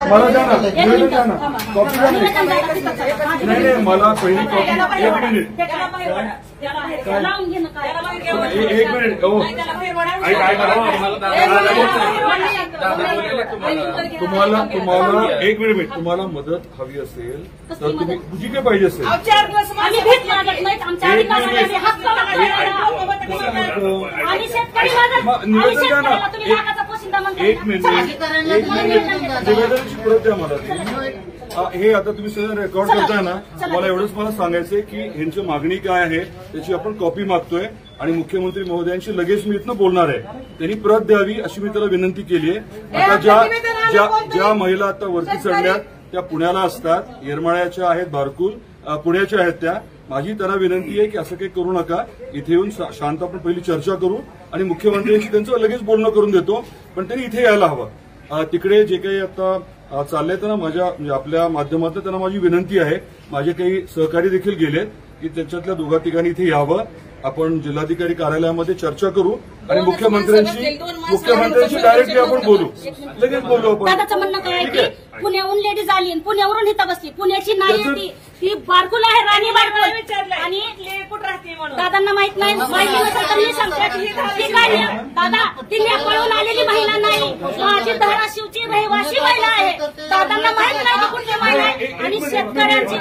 मला द्या ना, निवेदन द्या ना, कॉपी द्या ना. नाही मला पहिली कॉपी. एक मिनिट एक मिनिट. तुम्हाला एक मिनिट तुम्हाला मदत हवी असेल तर तुम्ही तुझी काय पाहिजे असेल निवेदन द्या ना. एक मिनिट निवेदनाची परत द्या मला. हे आता तुम्ही सगळं रेकॉर्ड करताय ना. मला एवढंच मला सांगायचंय की ह्यांची मागणी काय आहे त्याची आपण कॉपी मागतोय आणि मुख्यमंत्री महोदयांशी लगेच मी इथनं बोलणार आहे. त्यांनी प्रत द्यावी अशी मी त्याला विनंती केली आहे. आता ज्या महिला आता वरती चढल्यात त्या पुण्याला असतात, येरमाळ्याच्या आहेत, बारकुल पुण्याच्या आहेत. त्या माझी त्यांना विनंती आहे की असं काही करू नका. इथे येऊन शांत आपण पहिली चर्चा करू आणि मुख्यमंत्र्यांशी त्यांचं लगेच बोलणं करून देतो. पण त्यांनी इथे यायला हवं. तिकडे जे काही आता चाललंय त्यांना म्हणजे आपल्या माध्यमातून त्यांना माझी विनंती आहे. माझे काही सहकारी देखील गेलेत की त्याच्यातल्या दोघा तिघांनी इथे यावं. आपण जिल्हाधिकारी कार्यालयामध्ये चर्चा करू आणि मुख्यमंत्र्यांशी डायरेक्टली आपण बोलू. लगेच बोलू आपण. दादाचं म्हणणं काय आहे की पुण्याहून लेडीज आली आणि पुण्यावरून इथं बसली. पुण्याची नाही ती बारकुल आहे, राणी बारकुल. आणि दादांना माहित नाही, माहिती नसेल तर मी सांगते ती काय दादा ती पळून आलेली महिला नाही, माझी धाराशिवची रहिवासी महिला आहे. दादांना माहित नाही की कुठली महिला आहे. आणि शेतकऱ्यांची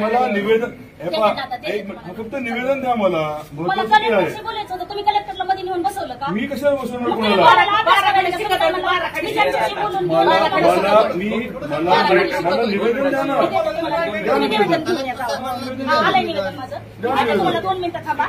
मला निवेदन फक्त निवेदन द्या मला. कलेक्टरशी बोलायचं होतं, तुम्ही कलेक्टरला मध्ये नेऊन बसवलं का? मी कशाला बसवणार मला निवेदन द्या ना. आलंय निवेदन माझं. 2 मिनिटं थांबा.